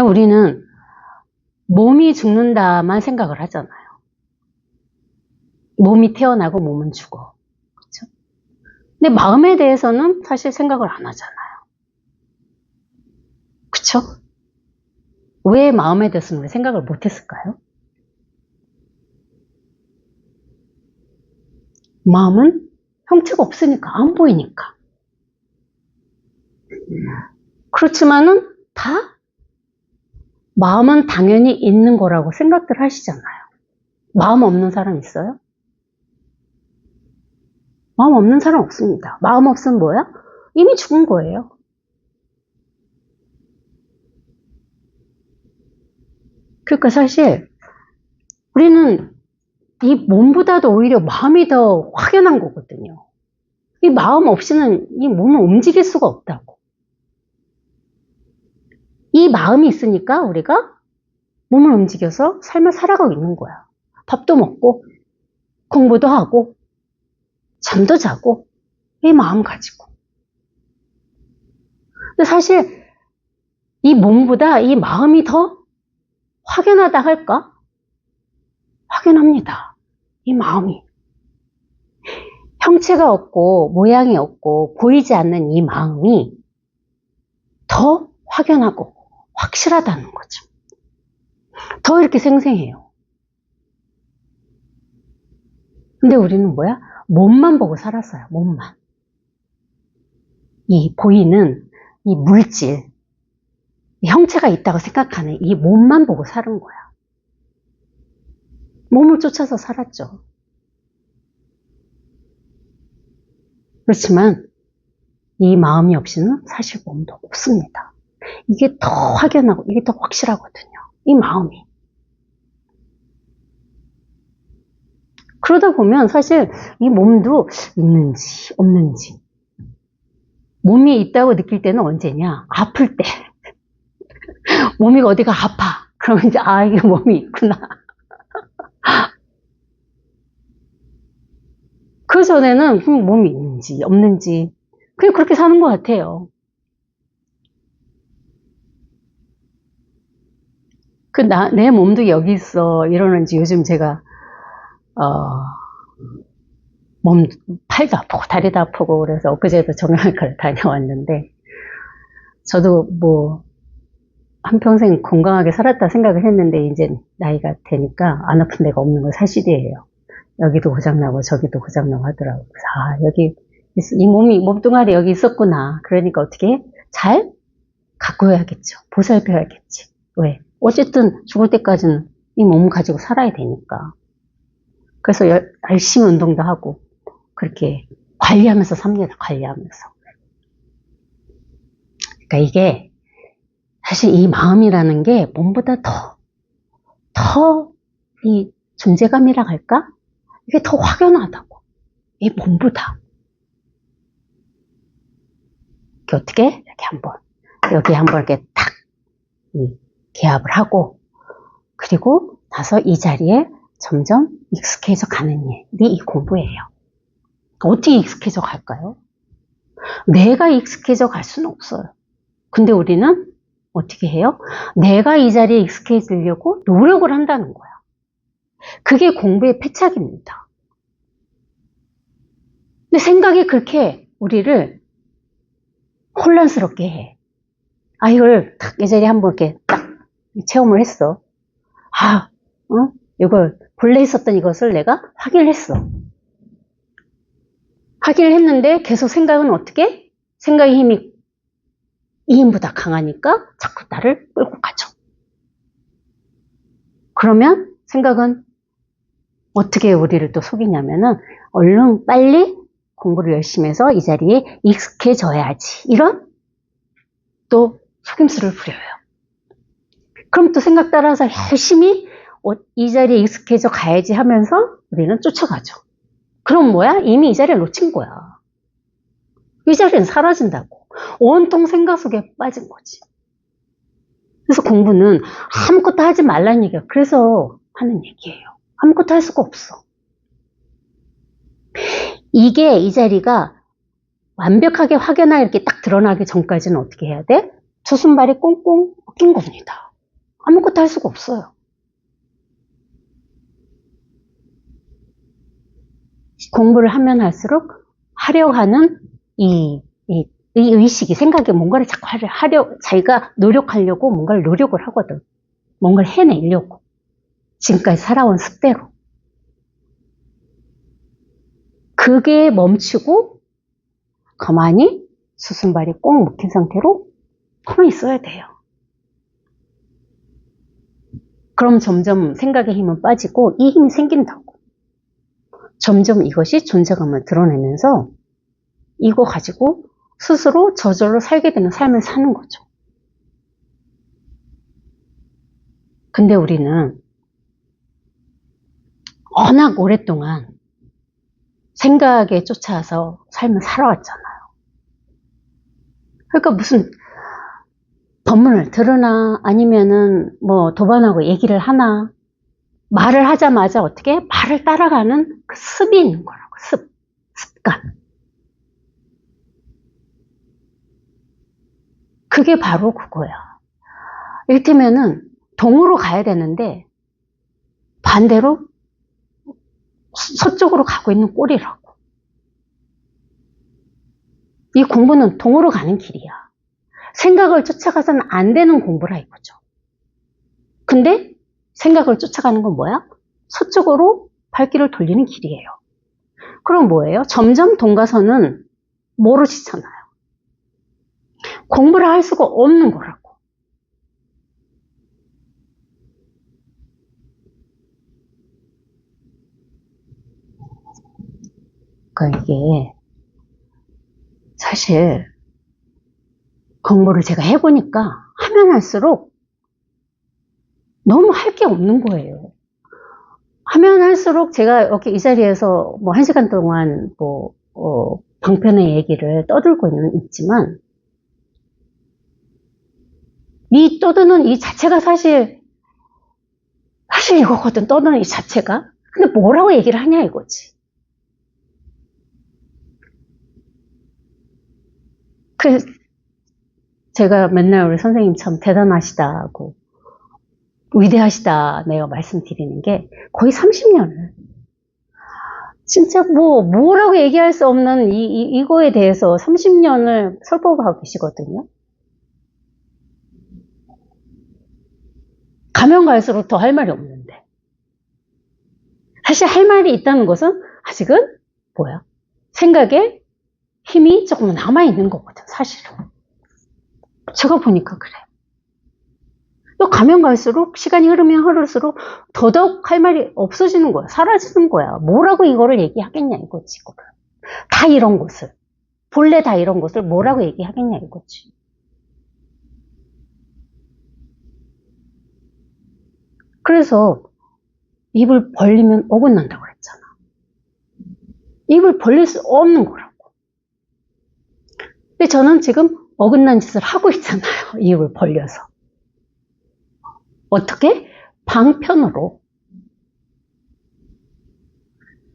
우리는 몸이 죽는다만 생각을 하잖아요. 몸이 태어나고 몸은 죽어. 그렇죠? 근데 마음에 대해서는 사실 생각을 안 하잖아요. 그쵸? 왜 마음에 대해서는 왜 생각을 못 했을까요? 마음은 형체가 없으니까, 안 보이니까. 그렇지만은 다 마음은 당연히 있는 거라고 생각들 하시잖아요. 마음 없는 사람 있어요? 마음 없는 사람 없습니다. 마음 없으면 뭐야? 이미 죽은 거예요. 그러니까 사실 우리는 이 몸보다도 오히려 마음이 더 확연한 거거든요. 이 마음 없이는 이 몸을 움직일 수가 없다고. 이 마음이 있으니까 우리가 몸을 움직여서 삶을 살아가고 있는 거야. 밥도 먹고 공부도 하고 잠도 자고 이 마음 가지고. 근데 사실 이 몸보다 이 마음이 더 확연하다 할까? 확연합니다. 이 마음이. 형체가 없고 모양이 없고 보이지 않는 이 마음이 더 확연하고 확실하다는 거죠. 더 이렇게 생생해요. 근데 우리는 뭐야? 몸만 보고 살았어요. 몸만. 이 보이는 이 물질, 이 형체가 있다고 생각하는 이 몸만 보고 사는 거야. 몸을 쫓아서 살았죠. 그렇지만 이 마음이 없이는 사실 몸도 없습니다. 이게 더 확연하고 이게 더 확실하거든요. 이 마음이. 그러다 보면 사실 이 몸도 있는지 없는지. 몸이 있다고 느낄 때는 언제냐? 아플 때. 몸이 어디가 아파. 그러면 이제 이게 몸이 있구나. 그 전에는 몸이 있는지 없는지 그냥 그렇게 사는 것 같아요. 내 몸도 여기 있어 이러는지 요즘 제가 팔도 아프고 다리도 아프고 그래서 엊그제도 정형외과를 다녀왔는데 저도 뭐 한평생 건강하게 살았다 생각을 했는데 이제 나이가 되니까 안 아픈 데가 없는 건 사실이에요. 여기도 고장나고 저기도 고장나고 하더라고요. 여기 이 몸뚱아리 여기 있었구나. 그러니까 어떻게 잘 가꾸어야겠죠. 보살펴야겠지. 왜? 어쨌든 죽을 때까지는 이 몸 가지고 살아야 되니까. 그래서 열심히 운동도 하고 그렇게 관리하면서 삽니다. 관리하면서. 그러니까 이게 사실 이 마음이라는 게 몸보다 더 이 존재감이라 할까? 이게 더 확연하다고. 이 몸보다. 이렇게 어떻게? 이렇게 여기 한번 이렇게 탁 개합을 하고, 그리고 나서 이 자리에 점점 익숙해져 가는 일이 이 공부예요. 어떻게 익숙해져 갈까요? 내가 익숙해져 갈 수는 없어요. 근데 우리는 어떻게 해요? 내가 이 자리에 익숙해지려고 노력을 한다는 거야. 그게 공부의 패착입니다. 근데 생각이 그렇게 우리를 혼란스럽게 해. 이걸 딱 이 자리에 한번 이렇게 딱 체험을 했어. 이걸 본래 있었던 이것을 내가 확인을 했어. 확인을 했는데 계속 생각은 어떻게? 생각의 힘이 이 힘보다 강하니까 자꾸 나를 끌고 가죠. 그러면 생각은 어떻게 우리를 또 속이냐면은 얼른 빨리 공부를 열심히 해서 이 자리에 익숙해져야지. 이런 또 속임수를 부려요. 그럼 또 생각 따라서 열심히 이 자리에 익숙해져 가야지 하면서 우리는 쫓아가죠. 그럼 뭐야? 이미 이 자리를 놓친 거야. 이 자리는 사라진다고. 온통 생각 속에 빠진 거지. 그래서 공부는 아무것도 하지 말라는 얘기야. 그래서 하는 얘기예요. 아무것도 할 수가 없어. 이게 이 자리가 완벽하게 확연하게 이렇게 딱 드러나기 전까지는 어떻게 해야 돼? 두 손발이 꽁꽁 낀 겁니다. 아무것도 할 수가 없어요. 공부를 하면 할수록 하려 하는 이 의식이, 생각에 뭔가를 자꾸 자기가 노력하려고 뭔가를 노력을 하거든. 뭔가를 해내려고. 지금까지 살아온 습대로. 그게 멈추고 가만히 수순발이 꼭 묶인 상태로 가만히 있어야 돼요. 그럼 점점 생각의 힘은 빠지고 이 힘이 생긴다고. 점점 이것이 존재감을 드러내면서 이거 가지고 스스로 저절로 살게 되는 삶을 사는 거죠. 근데 우리는 워낙 오랫동안 생각에 쫓아서 삶을 살아왔잖아요. 그러니까 무슨 법문을 들으나 아니면은 뭐 도반하고 얘기를 하나, 말을 하자마자 어떻게 말을 따라가는 그 습이 있는 거라고. 습관. 그게 바로 그거야. 이를테면은 동으로 가야 되는데 반대로 서쪽으로 가고 있는 꼴이라고. 이 공부는 동으로 가는 길이야. 생각을 쫓아가서는 안 되는 공부라 이거죠. 근데 생각을 쫓아가는 건 뭐야? 서쪽으로 발길을 돌리는 길이에요. 그럼 뭐예요? 점점 동 가서는 모르시잖아요. 공부를 할 수가 없는 거라고. 그러니까 이게 사실 공부를 제가 해보니까 하면 할수록 너무 할 게 없는 거예요. 하면 할수록 제가 이렇게 이 자리에서 뭐 1시간 동안 방편의 얘기를 떠들고는 있지만 이 떠드는 이 자체가 사실 이거거든. 떠드는 이 자체가. 근데 뭐라고 얘기를 하냐 이거지. 제가 맨날 우리 선생님 참 대단하시다고 위대하시다 내가 말씀드리는 게 거의 30년을 진짜 뭐라고 얘기할 수 없는 이거에 대해서 30년을 설법하고 계시거든요. 가면 갈수록 더 할 말이 없는데 사실 할 말이 있다는 것은 아직은 뭐야? 생각에 힘이 조금 남아있는 거거든 사실은. 제가 보니까 그래. 또 가면 갈수록 시간이 흐르면 흐를수록 더더욱 할 말이 없어지는 거야. 사라지는 거야. 뭐라고 이거를 얘기하겠냐 이거지. 다 이런 것을. 본래 다 이런 것을 뭐라고 얘기하겠냐 이거지. 그래서 입을 벌리면 어긋난다고 그랬잖아. 입을 벌릴 수 없는 거라고. 근데 저는 지금 어긋난 짓을 하고 있잖아요. 입을 벌려서. 어떻게? 방편으로.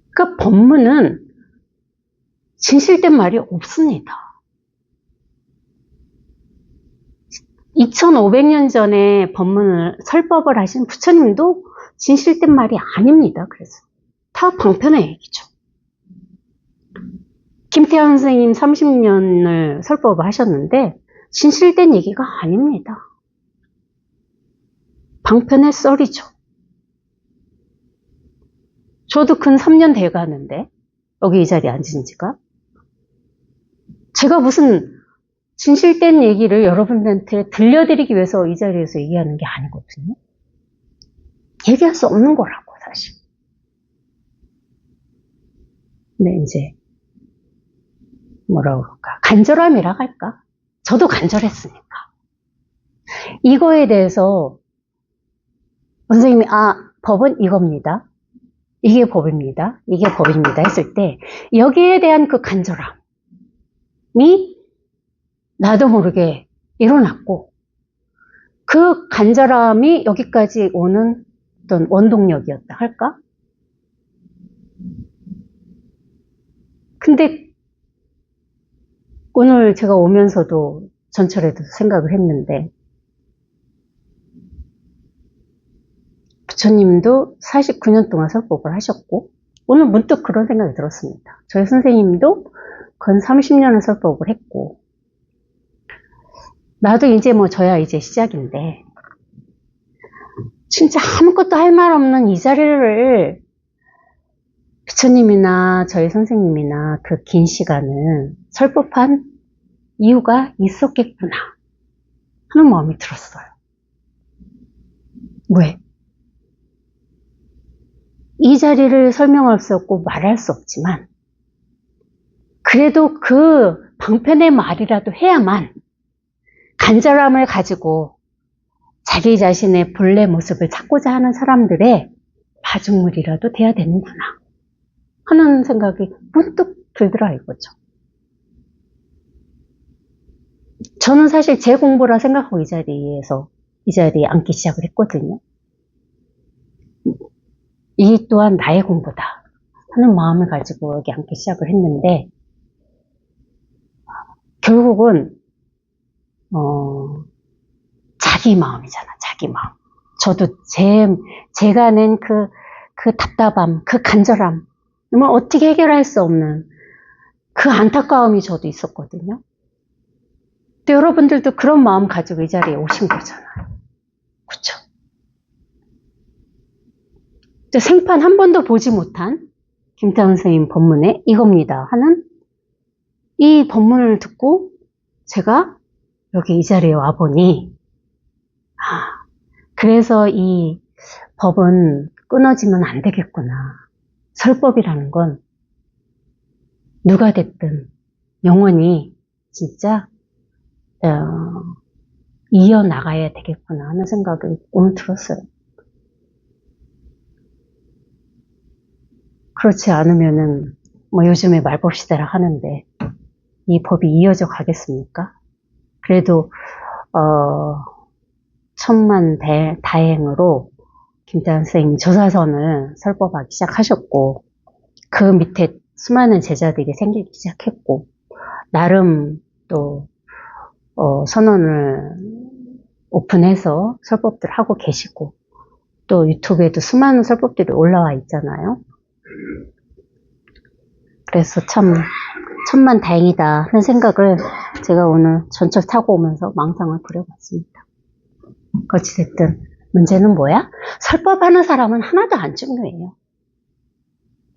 그러니까 법문은 진실된 말이 없습니다. 2500년 전에 법문을 설법을 하신 부처님도 진실된 말이 아닙니다. 그래서 다 방편의 얘기죠. 김태환 선생님 30년을 설법을 하셨는데 진실된 얘기가 아닙니다. 방편의 썰이죠. 저도 근 3년 돼가는데 여기 이 자리에 앉은 지가 제가 무슨 진실된 얘기를 여러분들한테 들려드리기 위해서 이 자리에서 얘기하는 게 아니거든요. 얘기할 수 없는 거라고 사실. 근데 이제 뭐라고 그럴까? 간절함이라 할까? 저도 간절했으니까. 이거에 대해서 선생님이 법은 이겁니다. 이게 법입니다. 이게 법입니다. 했을 때 여기에 대한 그 간절함이 나도 모르게 일어났고 그 간절함이 여기까지 오는 어떤 원동력이었다 할까? 근데 오늘 제가 오면서도 전철에도 생각을 했는데 부처님도 49년 동안 설법을 하셨고, 오늘 문득 그런 생각이 들었습니다. 저희 선생님도 건 30년을 설법을 했고, 나도 이제 뭐 저야 이제 시작인데, 진짜 아무것도 할 말 없는 이 자리를 부처님이나 저희 선생님이나 그 긴 시간은 설법한 이유가 있었겠구나 하는 마음이 들었어요. 왜? 이 자리를 설명할 수 없고 말할 수 없지만 그래도 그 방편의 말이라도 해야만 간절함을 가지고 자기 자신의 본래 모습을 찾고자 하는 사람들의 마중물이라도 돼야 되는구나 하는 생각이 문득 들더라 이거죠. 저는 사실 제 공부라 생각하고 이 자리에 앉기 시작을 했거든요. 이 또한 나의 공부다 하는 마음을 가지고 여기 앉기 시작을 했는데 결국은 자기 마음이잖아, 자기 마음. 저도 제가 낸 그 답답함, 그 간절함, 정말 어떻게 해결할 수 없는 그 안타까움이 저도 있었거든요. 또 여러분들도 그런 마음 가지고 이 자리에 오신 거잖아요. 그쵸? 또 생판 한 번도 보지 못한 김태원 선생님 법문에 이겁니다 하는 이 법문을 듣고 제가 여기 이 자리에 와보니 그래서 이 법은 끊어지면 안 되겠구나. 설법이라는 건 누가 됐든 영원히 진짜 이어나가야 되겠구나 하는 생각이 오늘 들었어요. 그렇지 않으면은 뭐 요즘에 말법시대라 하는데 이 법이 이어져 가겠습니까? 그래도 천만 다행으로 김태환 선생님 조사선을 설법하기 시작하셨고 그 밑에 수많은 제자들이 생기기 시작했고 나름 또 선언을 오픈해서 설법들 하고 계시고 또 유튜브에도 수많은 설법들이 올라와 있잖아요. 그래서 참 천만 다행이다 하는 생각을 제가 오늘 전철 타고 오면서 망상을 부려봤습니다. 어찌됐든 문제는 뭐야? 설법하는 사람은 하나도 안 중요해요.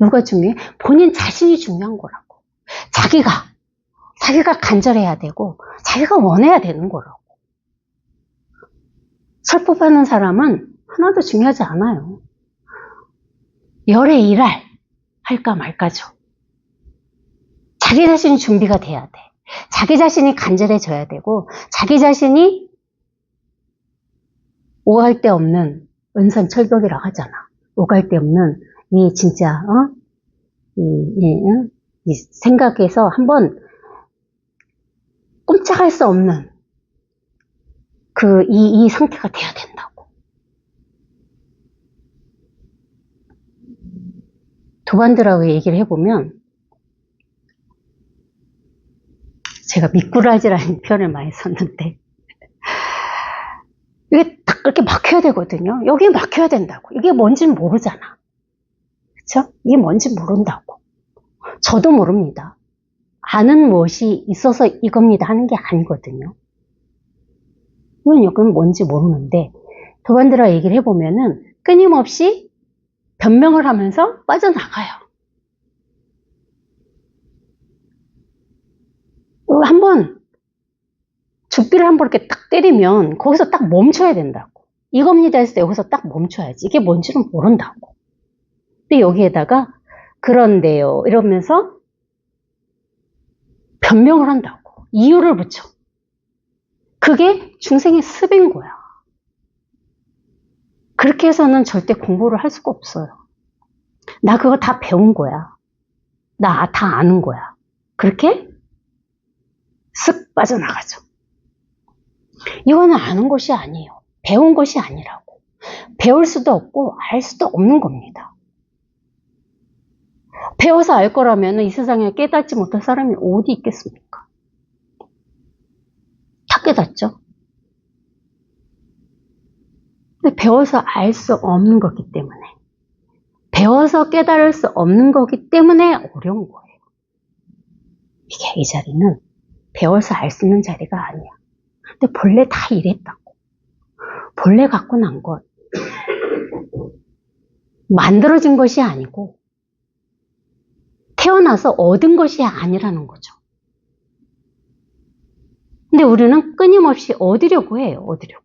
누가 중요해? 본인 자신이 중요한 거라고. 자기가 간절해야 되고 자기가 원해야 되는 거라고. 설법하는 사람은 하나도 중요하지 않아요. 열의 일할 할까 말까죠. 자기 자신이 준비가 돼야 돼. 자기 자신이 간절해져야 되고 자기 자신이 오갈 데 없는 은선철벽이라고 하잖아. 오갈 데 없는 이 진짜 이 생각에서 한번 꼼짝할 수 없는 이 상태가 돼야 된다고. 도반들하고 얘기를 해보면 제가 미꾸라지라는 표현을 많이 썼는데 이게 딱 그렇게 막혀야 되거든요. 여기에 막혀야 된다고. 이게 뭔지는 모르잖아. 그쵸? 이게 뭔지 모른다고. 저도 모릅니다. 아는 무엇이 있어서 이겁니다 하는 게 아니거든요. 이건 여기는 뭔지 모르는데 도반들하고 얘기를 해보면은 끊임없이 변명을 하면서 빠져나가요. 한번 죽비를 한번 이렇게 딱 때리면 거기서 딱 멈춰야 된다고. 이겁니다 했을 때 여기서 딱 멈춰야지. 이게 뭔지는 모른다고. 근데 여기에다가 그런데요 이러면서 변명을 한다고. 이유를 붙여. 그게 중생의 습인 거야. 그렇게 해서는 절대 공부를 할 수가 없어요. 나 그거 다 배운 거야. 나 다 아는 거야. 그렇게 쓱 빠져나가죠. 이거는 아는 것이 아니에요. 배운 것이 아니라고. 배울 수도 없고 알 수도 없는 겁니다. 배워서 알 거라면 이 세상에 깨닫지 못할 사람이 어디 있겠습니까? 다 깨닫죠. 근데 배워서 알 수 없는 거기 때문에, 배워서 깨달을 수 없는 거기 때문에 어려운 거예요. 이게 이 자리는 배워서 알 수 있는 자리가 아니야. 근데 본래 다 이랬다고. 본래 갖고 난 것, 만들어진 것이 아니고 태어나서 얻은 것이 아니라는 거죠. 근데 우리는 끊임없이 얻으려고 해요. 얻으려고.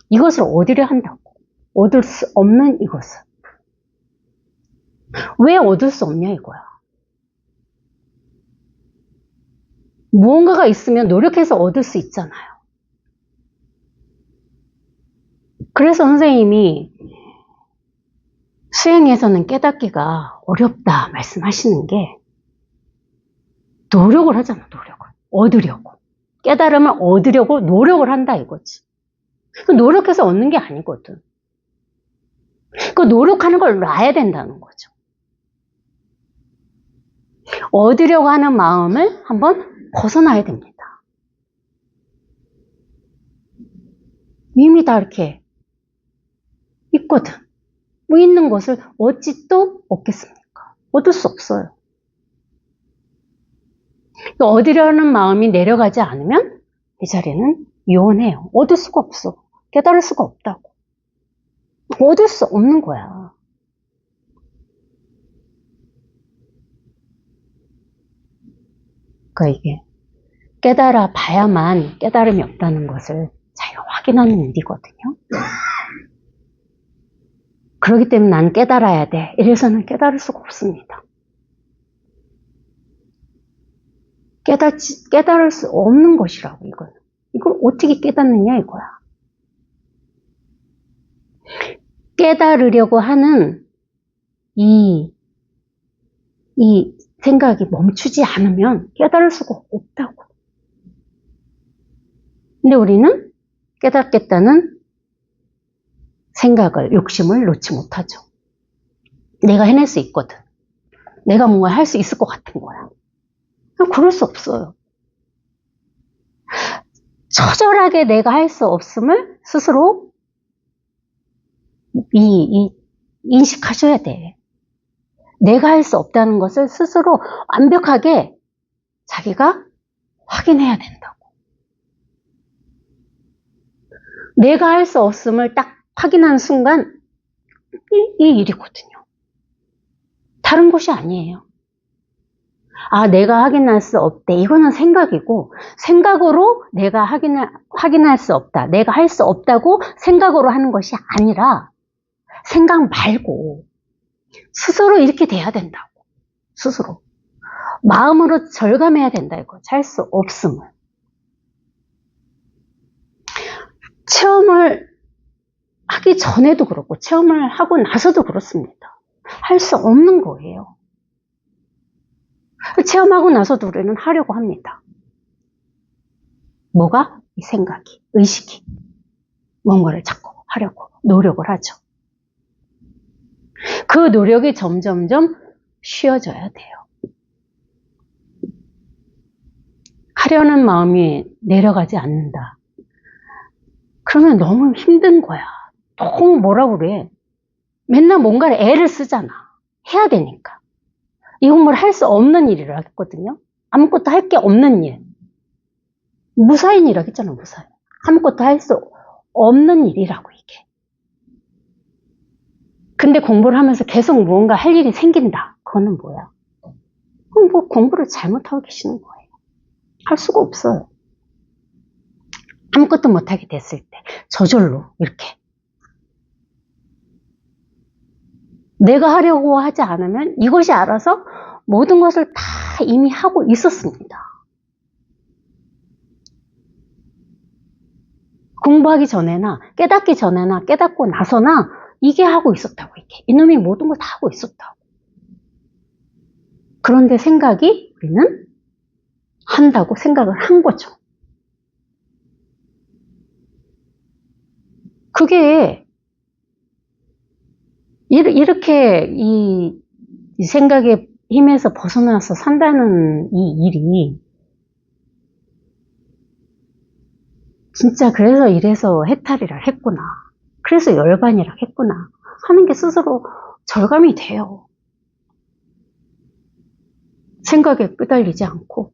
이것을 얻으려 한다고. 얻을 수 없는 이것을. 왜 얻을 수 없냐 이거야. 무언가가 있으면 노력해서 얻을 수 있잖아요. 그래서 선생님이 수행에서는 깨닫기가 어렵다 말씀하시는 게, 노력을 하잖아. 노력을. 얻으려고. 깨달음을 얻으려고 노력을 한다 이거지. 노력해서 얻는 게 아니거든. 그 노력하는 걸 놔야 된다는 거죠. 얻으려고 하는 마음을 한번 벗어나야 됩니다. 이미 다 이렇게 있거든. 뭐 있는 것을 어찌 또 얻겠습니까? 얻을 수 없어요. 얻으려는 마음이 내려가지 않으면 이 자리는 요원해요. 얻을 수가 없어. 깨달을 수가 없다고. 얻을 수 없는 거야. 그러니까 이게 깨달아 봐야만 깨달음이 없다는 것을 자기가 확인하는 일이거든요. 그렇기 때문에 난 깨달아야 돼. 이래서는 깨달을 수가 없습니다. 깨달을 수 없는 것이라고, 이거는. 이걸 어떻게 깨닫느냐, 이거야. 깨달으려고 하는 이 생각이 멈추지 않으면 깨달을 수가 없다고. 근데 우리는 깨닫겠다는 생각을, 욕심을 놓지 못하죠. 내가 해낼 수 있거든. 내가 뭔가 할 수 있을 것 같은 거야. 그럴 수 없어요. 처절하게 내가 할 수 없음을 스스로 인식하셔야 돼. 내가 할 수 없다는 것을 스스로 완벽하게 자기가 확인해야 된다고. 내가 할 수 없음을 딱 확인하는 순간 이 일이거든요. 다른 것이 아니에요. 아, 내가 확인할 수 없대. 이거는 생각이고, 생각으로 내가 확인할 수 없다. 내가 할 수 없다고 생각으로 하는 것이 아니라, 생각 말고 스스로 이렇게 돼야 된다고. 스스로 마음으로 절감해야 된다 이거. 할 수 없음을. 체험을 하기 전에도 그렇고 체험을 하고 나서도 그렇습니다. 할 수 없는 거예요. 체험하고 나서도 우리는 하려고 합니다. 뭐가? 이 생각이, 의식이 뭔가를 자꾸 하려고 노력을 하죠. 그 노력이 점점점 쉬워져야 돼요. 하려는 마음이 내려가지 않는다. 그러면 너무 힘든 거야. 너무 뭐라고 그래. 맨날 뭔가를 애를 쓰잖아. 해야 되니까. 이 공부를 할 수 없는 일이라고 했거든요. 아무것도 할 게 없는 일. 무사인이라고 했잖아, 무사인. 아무것도 할 수 없는 일이라고, 이게. 근데 공부를 하면서 계속 무언가 할 일이 생긴다. 그거는 뭐야? 그럼 뭐 공부를 잘못하고 계시는 거예요. 할 수가 없어요. 아무것도 못하게 됐을 때 저절로 이렇게 내가 하려고 하지 않으면 이것이 알아서 모든 것을 다 이미 하고 있었습니다. 공부하기 전에나 깨닫기 전에나 깨닫고 나서나 이게 하고 있었다고. 이게 이놈이 모든 걸 다 하고 있었다고. 그런데 생각이 우리는 한다고 생각을 한 거죠. 그게 이렇게 이 생각의 힘에서 벗어나서 산다는 이 일이 진짜 그래서 이래서 해탈이라 했구나. 그래서 열반이라 했구나 하는 게 스스로 절감이 돼요. 생각에 끄달리지 않고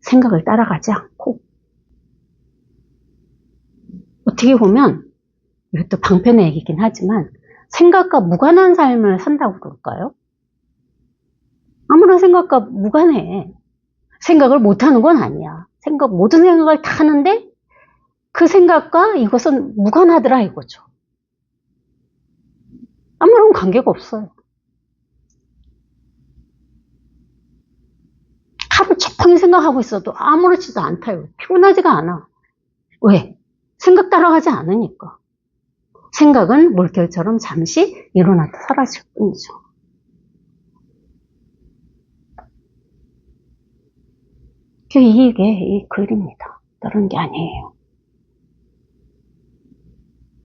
생각을 따라가지 않고 어떻게 보면 이것도 방편의 얘기긴 하지만 생각과 무관한 삶을 산다고 그럴까요? 아무런 생각과 무관해. 생각을 못하는 건 아니야. 모든 생각을 다 하는데 그 생각과 이것은 무관하더라 이거죠. 아무런 관계가 없어요. 하루 종일 생각하고 있어도 아무렇지도 않다요. 피곤하지가 않아. 왜? 생각 따라가지 않으니까. 생각은 물결처럼 잠시 일어났다 사라질 뿐이죠. 이게 이 글입니다. 다른 게 아니에요.